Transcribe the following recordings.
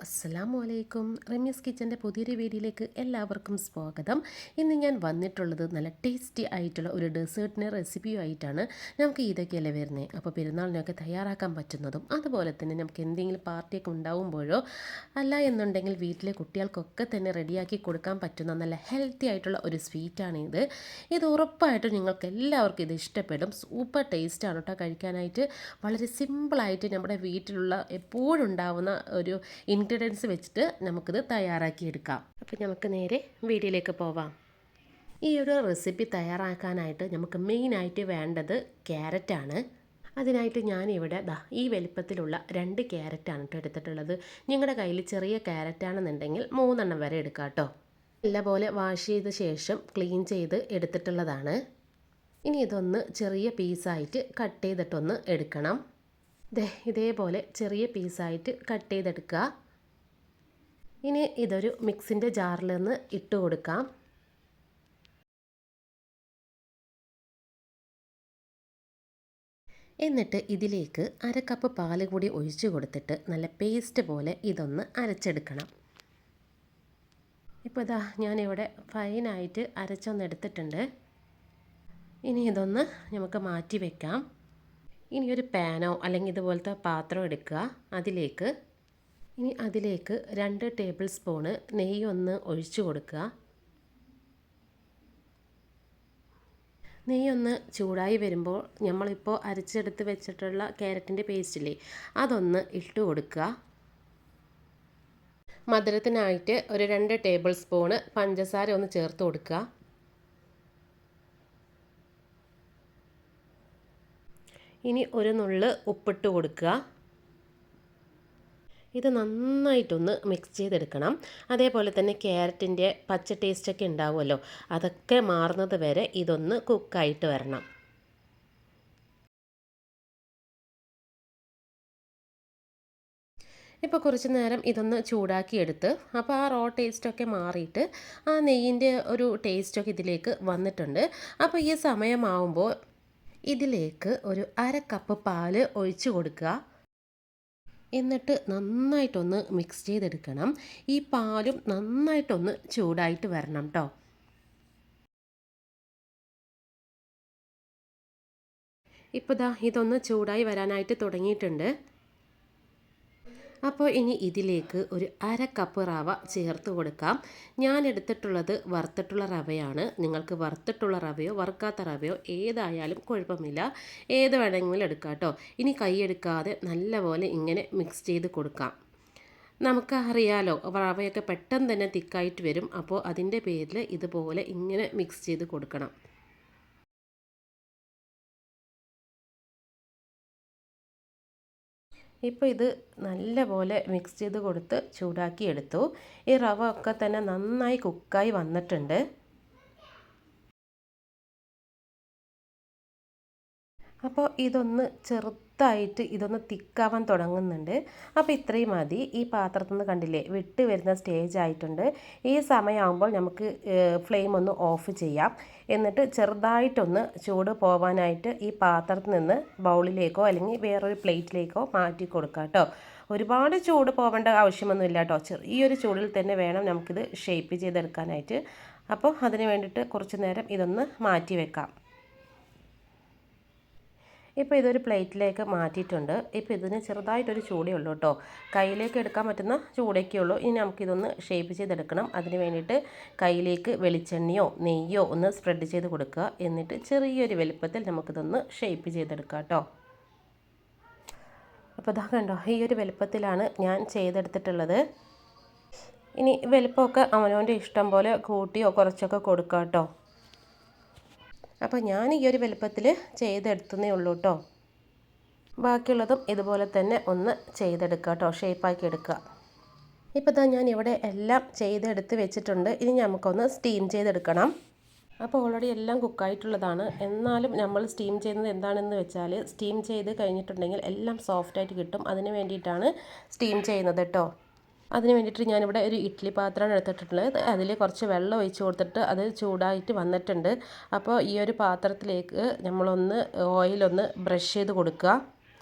അസ്സലാമു അലൈക്കും. റമീസ് കിച്ചൻ്റെ പുതിയൊരു വീഡിയോയിലേക്ക് എല്ലാവർക്കും സ്വാഗതം. ഇന്ന് ഞാൻ വന്നിട്ടുള്ളത് നല്ല ടേസ്റ്റി ആയിട്ടുള്ള ഒരു ഡെസേർട്ടിൻ്റെ റെസിപ്പിയുമായിട്ടാണ്. നമുക്ക് ഇതൊക്കെയല്ലേ വരുന്നത്, അപ്പോൾ പെരുന്നാളിനൊക്കെ തയ്യാറാക്കാൻ പറ്റുന്നതും അതുപോലെ തന്നെ നമുക്ക് എന്തെങ്കിലും പാർട്ടിയൊക്കെ ഉണ്ടാവുമ്പോഴോ അല്ല എന്നുണ്ടെങ്കിൽ വീട്ടിലെ കുട്ടികൾക്കൊക്കെ തന്നെ റെഡിയാക്കി കൊടുക്കാൻ പറ്റുന്ന നല്ല ഹെൽത്തി ആയിട്ടുള്ള ഒരു സ്വീറ്റാണിത്. ഇത് ഉറപ്പായിട്ടും നിങ്ങൾക്ക് എല്ലാവർക്കും ഇത് ഇഷ്ടപ്പെടും. സൂപ്പർ ടേസ്റ്റാണ് കേട്ടോ കഴിക്കാനായിട്ട്. വളരെ സിമ്പിളായിട്ട് നമ്മുടെ വീട്ടിലുള്ള എപ്പോഴും ഉണ്ടാവുന്ന ഒരു ഇൻഗ്രീഡിയൻസ് വെച്ചിട്ട് നമുക്കിത് തയ്യാറാക്കിയെടുക്കാം. അപ്പോൾ നമുക്ക് നേരെ വീഡിയോയിലേക്ക് പോവാം. ഈ ഒരു റെസിപ്പി തയ്യാറാക്കാനായിട്ട് നമുക്ക് മെയിനായിട്ട് വേണ്ടത് ക്യാരറ്റാണ്. അതിനായിട്ട് ഞാനിവിടെ ഈ വലിപ്പത്തിലുള്ള 2 ക്യാരറ്റാണ് കേട്ടോ എടുത്തിട്ടുള്ളത്. നിങ്ങളുടെ കയ്യിൽ ചെറിയ ക്യാരറ്റാണെന്നുണ്ടെങ്കിൽ 3 വരെ എടുക്കാം കേട്ടോ. നല്ലപോലെ വാഷ് ചെയ്ത ശേഷം ക്ലീൻ ചെയ്ത് എടുത്തിട്ടുള്ളതാണ്. ഇനി ഇതൊന്ന് ചെറിയ പീസായിട്ട് കട്ട് ചെയ്തിട്ടൊന്ന് എടുക്കണം. ഇതേപോലെ ചെറിയ പീസായിട്ട് കട്ട് ചെയ്തെടുക്കുക. ഇനി ഇതൊരു മിക്സിൻ്റെ ജാറിൽ നിന്ന് ഇട്ട് കൊടുക്കാം. എന്നിട്ട് ഇതിലേക്ക് 1/2 കപ്പ് പാല് കൂടി ഒഴിച്ച് കൊടുത്തിട്ട് നല്ല പേസ്റ്റ് പോലെ ഇതൊന്ന് അരച്ചെടുക്കണം. ഇപ്പോൾ ഞാനിവിടെ ഫൈനായിട്ട് അരച്ചൊന്ന് എടുത്തിട്ടുണ്ട്. ഇനി ഇതൊന്ന് നമുക്ക് മാറ്റി വെക്കാം. ഇനി ഒരു പാനോ അല്ലെങ്കിൽ ഇതുപോലത്തെ പാത്രം എടുക്കുക. അതിലേക്ക് 2 ടേബിൾ സ്പൂണ് നെയ്യ് ഒന്ന് ഒഴിച്ചു കൊടുക്കുക. നെയ്യൊന്ന് ചൂടായി വരുമ്പോൾ നമ്മളിപ്പോൾ അരച്ചെടുത്ത് വെച്ചിട്ടുള്ള ക്യാരറ്റിൻ്റെ പേസ്റ്റില്ലേ അതൊന്ന് ഇട്ട് കൊടുക്കുക. മധുരത്തിനായിട്ട് ഒരു 2 ടേബിൾ സ്പൂണ് പഞ്ചസാര ഒന്ന് ചേർത്ത് കൊടുക്കുക. ഇനി ഒരു നുള്ള് ഉപ്പിട്ട് കൊടുക്കുക. ഇത് നന്നായിട്ടൊന്ന് മിക്സ് ചെയ്തെടുക്കണം. അതേപോലെ തന്നെ ക്യാരറ്റിൻ്റെ പച്ച ടേസ്റ്റൊക്കെ ഉണ്ടാവുമല്ലോ, അതൊക്കെ മാറുന്നത് വരെ ഇതൊന്ന് കുക്കായിട്ട് വരണം. ഇപ്പോൾ കുറച്ച് നേരം ഇതൊന്ന് ചൂടാക്കിയെടുത്ത് അപ്പോൾ ആ റോ ടേസ്റ്റൊക്കെ മാറിയിട്ട് ആ നെയ്യിൻ്റെ ഒരു ടേസ്റ്റൊക്കെ ഇതിലേക്ക് വന്നിട്ടുണ്ട്. അപ്പോൾ ഈ സമയമാവുമ്പോൾ ഇതിലേക്ക് ഒരു 1/2 കപ്പ് പാല് ഒഴിച്ച് കൊടുക്കുക. എന്നിട്ട് നന്നായിട്ടൊന്ന് മിക്സ് ചെയ്തെടുക്കണം. ഈ പാലും നന്നായിട്ടൊന്ന് ചൂടായിട്ട് വരണം കേട്ടോ. ഇപ്പോൾ ഇതൊന്ന് ചൂടായി വരാനായിട്ട് തുടങ്ങിയിട്ടുണ്ട്. അപ്പോൾ ഇനി ഇതിലേക്ക് ഒരു 1/2 കപ്പ് റവ ചേർത്ത് കൊടുക്കാം. ഞാൻ എടുത്തിട്ടുള്ളത് വറുത്തിട്ടുള്ള റവയാണ്. നിങ്ങൾക്ക് വറുത്തിട്ടുള്ള റവയോ വറുക്കാത്ത റവയോ ഏതായാലും കുഴപ്പമില്ല, ഏത് വേണമെങ്കിലും എടുക്കാം കേട്ടോ. ഇനി കൈയെടുക്കാതെ നല്ലപോലെ ഇങ്ങനെ മിക്സ് ചെയ്ത് കൊടുക്കാം. നമുക്കറിയാലോ റവയൊക്കെ പെട്ടെന്ന് തന്നെ തിക്കായിട്ട് വരും. അപ്പോൾ അതിൻ്റെ പേരിൽ ഇതുപോലെ ഇങ്ങനെ മിക്സ് ചെയ്ത് കൊടുക്കണം. ഇപ്പോൾ ഇത് നല്ലപോലെ മിക്സ് ചെയ്ത് കൊടുത്ത് ചൂടാക്കി എടുത്തു. ഈ റവ ഒക്കെ തന്നെ നന്നായി കുക്കായി വന്നിട്ടുണ്ട്. അപ്പോൾ ഇതൊന്ന് ചെറുതായിട്ട് ഇതൊന്ന് തിക്കാവാൻ തുടങ്ങുന്നുണ്ട്. അപ്പോൾ ഇത്രയും മതി. ഈ പാത്രത്തിൽ നിന്ന് കണ്ടില്ലേ വിട്ട് വരുന്ന സ്റ്റേജ് ആയിട്ടുണ്ട്. ഈ സമയമാകുമ്പോൾ നമുക്ക് ഫ്ലെയിം ഒന്ന് ഓഫ് ചെയ്യാം. എന്നിട്ട് ചെറുതായിട്ടൊന്ന് ചൂട് പോവാനായിട്ട് ഈ പാത്രത്തിൽ നിന്ന് ബൗളിലേക്കോ അല്ലെങ്കിൽ വേറൊരു പ്ലേറ്റിലേക്കോ മാറ്റി കൊടുക്കാം കേട്ടോ. ഒരുപാട് ചൂട് പോവേണ്ട ആവശ്യമൊന്നുമില്ല കേട്ടോ. ചെറിയൊരു ചൂടിൽ തന്നെ വേണം നമുക്കിത് ഷേപ്പ് ചെയ്തെടുക്കാനായിട്ട്. അപ്പോൾ അതിന് വേണ്ടിയിട്ട് കുറച്ച് നേരം ഇതൊന്ന് മാറ്റി വെക്കാം. ഇപ്പോൾ ഇതൊരു പ്ലേറ്റിലേക്ക് മാറ്റിയിട്ടുണ്ട്. ഇപ്പോൾ ഇതിന് ചെറുതായിട്ടൊരു ചൂടേ ഉള്ളൂ കേട്ടോ. കയ്യിലേക്ക് എടുക്കാൻ പറ്റുന്ന ചൂടൊക്കെ ഉള്ളൂ. ഇനി നമുക്കിതൊന്ന് ഷേപ്പ് ചെയ്തെടുക്കണം. അതിന് വേണ്ടിയിട്ട് കയ്യിലേക്ക് വെളിച്ചെണ്ണയോ നെയ്യോ ഒന്ന് സ്പ്രെഡ് ചെയ്ത് കൊടുക്കുക. എന്നിട്ട് ചെറിയൊരു വലുപ്പത്തിൽ നമുക്കിതൊന്ന് ഷേപ്പ് ചെയ്തെടുക്കാം കേട്ടോ. അപ്പോൾ കണ്ടോ, ഈ ഒരു വലുപ്പത്തിലാണ് ഞാൻ ചെയ്തെടുത്തിട്ടുള്ളത്. ഇനി വലുപ്പമൊക്കെ അവനവൻ്റെ ഇഷ്ടം പോലെ കൂട്ടിയോ കുറച്ചൊക്കെ കൊടുക്കാം കേട്ടോ. അപ്പോൾ ഞാൻ ഈ ഒരു വലുപ്പത്തിൽ ചെയ്തെടുത്തേ ഉള്ളൂ കേട്ടോ. ബാക്കിയുള്ളതും ഇതുപോലെ തന്നെ ഒന്ന് ചെയ്തെടുക്കുക കേട്ടോ, ഷേപ്പാക്കി എടുക്കുക. ഇപ്പോൾ ഞാൻ ഇവിടെ എല്ലാം ചെയ്തെടുത്ത് വെച്ചിട്ടുണ്ട്. ഇനി നമുക്കൊന്ന് സ്റ്റീം ചെയ്തെടുക്കണം. അപ്പോൾ ഓൾറെഡി എല്ലാം കുക്കായിട്ടുള്ളതാണ്. എന്നാലും നമ്മൾ സ്റ്റീം ചെയ്യുന്നത് എന്താണെന്ന് വെച്ചാൽ സ്റ്റീം ചെയ്ത് കഴിഞ്ഞിട്ടുണ്ടെങ്കിൽ എല്ലാം സോഫ്റ്റായിട്ട് കിട്ടും. അതിന് വേണ്ടിയിട്ടാണ് സ്റ്റീം ചെയ്യുന്നത് കേട്ടോ. അതിന് വേണ്ടിയിട്ട് ഞാനിവിടെ ഒരു ഇഡ്ഡലി പാത്രമാണ് എടുത്തിട്ടുള്ളത്. അതിൽ കുറച്ച് വെള്ളം ഒഴിച്ച് കൊടുത്തിട്ട് അത് ചൂടായിട്ട് വന്നിട്ടുണ്ട്. അപ്പോൾ ഈ ഒരു പാത്രത്തിലേക്ക് നമ്മളൊന്ന് ഓയിലൊന്ന് ബ്രഷ് ചെയ്ത് കൊടുക്കുക.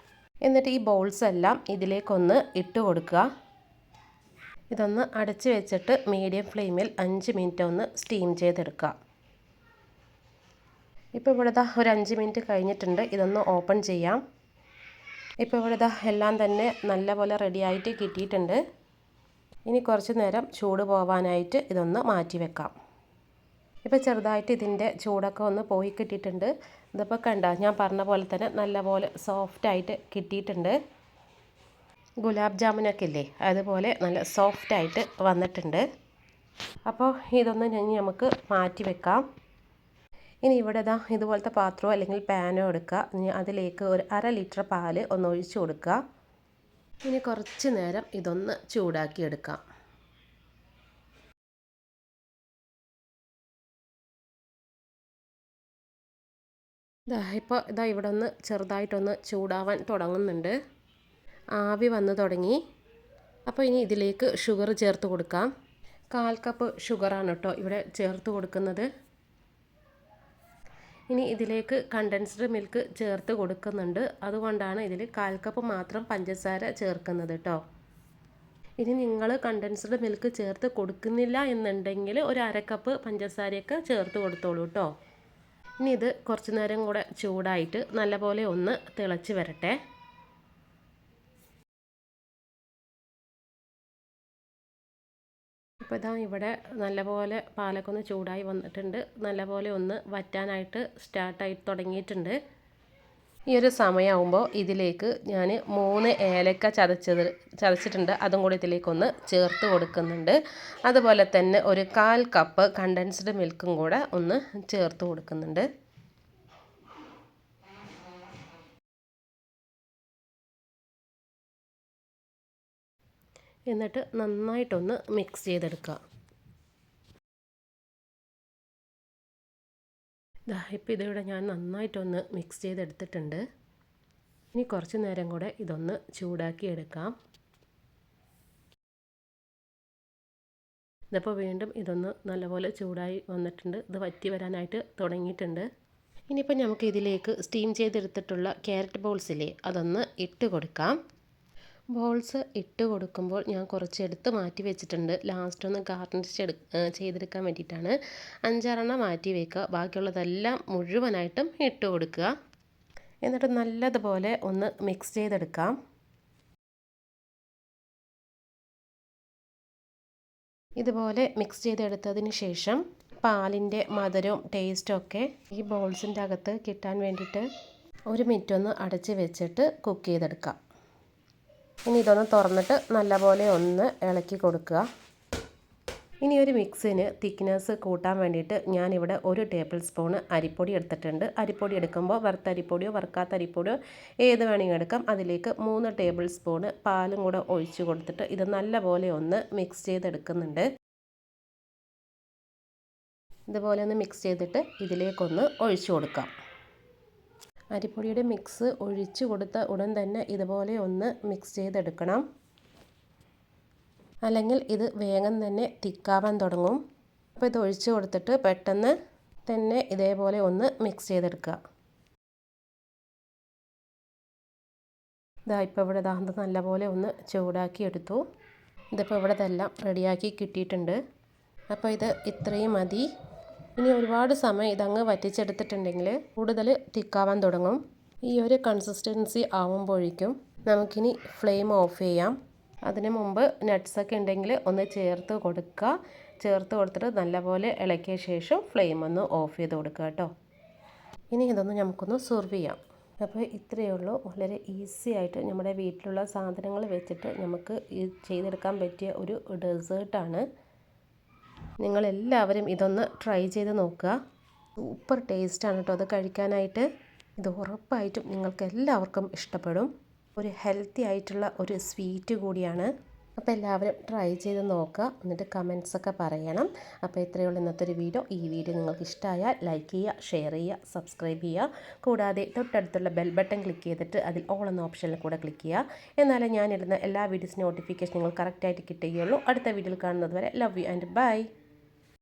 എന്നിട്ട് ഈ ബൗൾസ് എല്ലാം ഇതിലേക്കൊന്ന് ഇട്ട് കൊടുക്കുക. ഇതൊന്ന് അടച്ച് വെച്ചിട്ട് മീഡിയം ഫ്ലെയിമിൽ 5 മിനിറ്റ് ഒന്ന് സ്റ്റീം ചെയ്തെടുക്കാം. ഇപ്പോൾ ഇവിടെ ഒരു 5 മിനിറ്റ് കഴിഞ്ഞിട്ടുണ്ട്. ഇതൊന്ന് ഓപ്പൺ ചെയ്യാം. ഇപ്പോൾ ഇവിടെ എല്ലാം തന്നെ നല്ലപോലെ റെഡിയായിട്ട് കിട്ടിയിട്ടുണ്ട്. ഇനി കുറച്ച് നേരം ചൂട് പോവാനായിട്ട് ഇതൊന്ന് മാറ്റി വെക്കാം. ഇപ്പോൾ ചെറുതായിട്ട് ഇതിൻ്റെ ചൂടൊക്കെ ഒന്ന് പോയി കിട്ടിയിട്ടുണ്ട്. ഇതിപ്പോൾ കണ്ട ഞാൻ പറഞ്ഞ പോലെ തന്നെ നല്ലപോലെ സോഫ്റ്റായിട്ട് കിട്ടിയിട്ടുണ്ട്. ഗുലാബ് ജാമുനൊക്കെ ഇല്ലേ, അതുപോലെ നല്ല സോഫ്റ്റായിട്ട് വന്നിട്ടുണ്ട്. അപ്പോൾ ഇതൊന്ന് നമുക്ക് മാറ്റി വെക്കാം. ഇനി ഇവിടെ ഇതുപോലത്തെ പാത്രമോ അല്ലെങ്കിൽ പാനോ എടുക്കുക. ഇനി അതിലേക്ക് ഒരു 1/2 ലിറ്റർ പാൽ ഒന്ന് ഒഴിച്ചു കൊടുക്കുക. ഇനി കുറച്ച് നേരം ഇതൊന്ന് ചൂടാക്കി എടുക്കാം. ഇപ്പോൾ ഇവിടെ ഒന്ന് ചെറുതായിട്ടൊന്ന് ചൂടാവാൻ തുടങ്ങുന്നുണ്ട്. ആവി വന്ന് തുടങ്ങി. അപ്പോൾ ഇനി ഇതിലേക്ക് ഷുഗർ ചേർത്ത് കൊടുക്കാം. 1/4 കപ്പ് ഷുഗറാണ് കേട്ടോ ഇവിടെ ചേർത്ത് കൊടുക്കുന്നത്. ഇനി ഇതിലേക്ക് കണ്ടൻസ്ഡ് മിൽക്ക് ചേർത്ത് കൊടുക്കുന്നുണ്ട്. അതുകൊണ്ടാണ് ഇതിൽ 1/4 കപ്പ് മാത്രം പഞ്ചസാര ചേർക്കുന്നത് കേട്ടോ. ഇനി നിങ്ങൾ കണ്ടൻസ്ഡ് മിൽക്ക് ചേർത്ത് കൊടുക്കുന്നില്ല എന്നുണ്ടെങ്കിൽ ഒരു 1/2 കപ്പ് പഞ്ചസാരയൊക്കെ ചേർത്ത് കൊടുത്തോളൂ കേട്ടോ. ഇനി ഇത് കുറച്ച് നേരം കൂടെ ചൂടായിട്ട് നല്ലപോലെ ഒന്ന് തിളച്ച് വരട്ടെ. ഇപ്പോൾ ഇവിടെ നല്ലപോലെ പാലൊക്കെ ഒന്ന് ചൂടായി വന്നിട്ടുണ്ട്. നല്ലപോലെ ഒന്ന് വറ്റാനായിട്ട് സ്റ്റാർട്ടായി തുടങ്ങിയിട്ടുണ്ട്. ഈ ഒരു സമയമാകുമ്പോൾ ഇതിലേക്ക് ഞാൻ 3 ഏലക്ക ചതച്ചിട്ടുണ്ട്. അതും കൂടി ഇതിലേക്കൊന്ന് ചേർത്ത് കൊടുക്കുന്നുണ്ട്. അതുപോലെ തന്നെ ഒരു 1/4 കപ്പ് കണ്ടൻസ്ഡ് മിൽക്കും കൂടെ ഒന്ന് ചേർത്ത് കൊടുക്കുന്നുണ്ട്. എന്നിട്ട് നന്നായിട്ടൊന്ന് മിക്സ് ചെയ്തെടുക്കുക. ഇപ്പോൾ ഇതിവിടെ ഞാൻ നന്നായിട്ടൊന്ന് മിക്സ് ചെയ്തെടുത്തിട്ടുണ്ട്. ഇനി കുറച്ച് നേരം കൂടെ ഇതൊന്ന് ചൂടാക്കി എടുക്കാം. ഇതിപ്പോൾ വീണ്ടും ഇതൊന്ന് നല്ലപോലെ ചൂടായി വന്നിട്ടുണ്ട്. ഇത് വറ്റി വരാനായിട്ട് തുടങ്ങിയിട്ടുണ്ട്. ഇനിയിപ്പോൾ നമുക്ക് ഇതിലേക്ക് സ്റ്റീം ചെയ്തെടുത്തിട്ടുള്ള ക്യാരറ്റ് ബോൾസില്ലേ, അതൊന്ന് ഇട്ട് കൊടുക്കാം. ബോൾസ് ഇട്ട് കൊടുക്കുമ്പോൾ ഞാൻ കുറച്ച് എടുത്ത് മാറ്റി വെച്ചിട്ടുണ്ട്. ലാസ്റ്റ് ഒന്ന് ഗാർണിഷ് ചെയ്തെടുക്കാൻ വേണ്ടിയിട്ടാണ്. 5-6 മാറ്റി വയ്ക്കുക. ബാക്കിയുള്ളതെല്ലാം മുഴുവനായിട്ടും ഇട്ട് കൊടുക്കുക. എന്നിട്ട് നല്ലതുപോലെ ഒന്ന് മിക്സ് ചെയ്തെടുക്കാം. ഇതുപോലെ മിക്സ് ചെയ്തെടുത്തതിന് ശേഷം പാലിൻ്റെ മധുരവും ടേസ്റ്റും ഒക്കെ ഈ ബോൾസിൻ്റെ അകത്ത് കിട്ടാൻ വേണ്ടിയിട്ട് 1 മിനിറ്റ് ഒന്ന് അടച്ച് വെച്ചിട്ട് കുക്ക് ചെയ്തെടുക്കാം. ഇനി ഇതൊന്ന് തുറന്നിട്ട് നല്ലപോലെ ഒന്ന് ഇളക്കി കൊടുക്കുക. ഇനി ഒരു മിക്സിന് തിക്നെസ് കൂട്ടാൻ വേണ്ടിയിട്ട് ഞാനിവിടെ 1 ടേബിൾ സ്പൂൺ അരിപ്പൊടി എടുത്തിട്ടുണ്ട്. അരിപ്പൊടി എടുക്കുമ്പോൾ വറുത്ത അരിപ്പൊടിയോ വറുക്കാത്ത അരിപ്പൊടിയോ ഏത് വേണമെങ്കിൽ എടുക്കാം. അതിലേക്ക് 3 ടേബിൾ സ്പൂൺ പാലും കൂടെ ഒഴിച്ച് കൊടുത്തിട്ട് ഇത് നല്ലപോലെ ഒന്ന് മിക്സ് ചെയ്തെടുക്കുന്നുണ്ട്. ഇതുപോലെ ഒന്ന് മിക്സ് ചെയ്തിട്ട് ഇതിലേക്കൊന്ന് ഒഴിച്ചു കൊടുക്കാം. അരിപ്പൊടിയുടെ മിക്സ് ഒഴിച്ച് കൊടുത്ത ഉടൻ തന്നെ ഇതുപോലെ ഒന്ന് മിക്സ് ചെയ്തെടുക്കണം. അല്ലെങ്കിൽ ഇത് വേഗം തന്നെ തിക്കാവാൻ തുടങ്ങും. അപ്പോൾ ഇത് ഒഴിച്ച് കൊടുത്തിട്ട് പെട്ടെന്ന് തന്നെ ഇതേപോലെ ഒന്ന് മിക്സ് ചെയ്തെടുക്കുക. ഇപ്പോൾ ഇവിടെ നല്ലപോലെ ഒന്ന് ചൂടാക്കി എടുത്തു. ഇതിപ്പോൾ ഇവിടെ ഇതെല്ലാം റെഡിയാക്കി കിട്ടിയിട്ടുണ്ട്. അപ്പോൾ ഇത് ഇത്രയും മതി. ഇനി ഒരുപാട് സമയം ഇതങ്ങ് വറ്റിച്ചെടുത്തിട്ടുണ്ടെങ്കിൽ കൂടുതൽ തിക്കാവാൻ തുടങ്ങും. ഈ ഒരു കൺസിസ്റ്റൻസി ആവുമ്പോഴേക്കും നമുക്കിനി ഫ്ലെയിം ഓഫ് ചെയ്യാം. അതിന് മുമ്പ് നട്ട്സൊക്കെ ഉണ്ടെങ്കിൽ ഒന്ന് ചേർത്ത് കൊടുക്കുക. ചേർത്ത് കൊടുത്തിട്ട് നല്ലപോലെ ഇളക്കിയ ശേഷം ഫ്ലെയിം ഒന്ന് ഓഫ് ചെയ്ത് കൊടുക്കുക കേട്ടോ. ഇനി ഇതൊന്ന് നമുക്കൊന്ന് സെർവ് ചെയ്യാം. അപ്പോൾ ഇത്രയേ ഉള്ളൂ. വളരെ ഈസി ആയിട്ട് നമ്മുടെ വീട്ടിലുള്ള സാധനങ്ങൾ വെച്ചിട്ട് നമുക്ക് ചെയ്തെടുക്കാൻ പറ്റിയ ഒരു ഡെസേർട്ടാണ്. നിങ്ങളെല്ലാവരും ഇതൊന്ന് ട്രൈ ചെയ്ത് നോക്കുക. സൂപ്പർ ടേസ്റ്റാണ് കേട്ടോ അത് കഴിക്കാനായിട്ട്. ഇത് ഉറപ്പായിട്ടും നിങ്ങൾക്ക് എല്ലാവർക്കും ഇഷ്ടപ്പെടും. ഒരു ഹെൽത്തി ആയിട്ടുള്ള ഒരു സ്വീറ്റ് കൂടിയാണ്. അപ്പോൾ എല്ലാവരും ട്രൈ ചെയ്ത് നോക്കുക. എന്നിട്ട് കമൻസൊക്കെ പറയണം. അപ്പോൾ ഇത്രയേ ഉള്ളൂ ഇന്നത്തെ ഒരു വീഡിയോ. ഈ വീഡിയോ നിങ്ങൾക്ക് ഇഷ്ടമായാൽ ലൈക്ക് ചെയ്യുക, ഷെയർ ചെയ്യുക, സബ്സ്ക്രൈബ് ചെയ്യുക. കൂടാതെ തൊട്ടടുത്തുള്ള ബെൽ ബട്ടൺ ക്ലിക്ക് ചെയ്തിട്ട് അതിൽ ഓൾ എന്ന ഓപ്ഷനിൽ കൂടെ ക്ലിക്ക് ചെയ്യുക. എന്നാലേ ഞാനിടുന്ന എല്ലാ വീഡിയോസിൻ്റെ നോട്ടിഫിക്കേഷൻ നിങ്ങൾ കറക്റ്റായിട്ട് കിട്ടുകയുള്ളൂ. അടുത്ത വീഡിയോയിൽ കാണുന്നത് വരെ ലവ് യു ആൻഡ് ബൈ.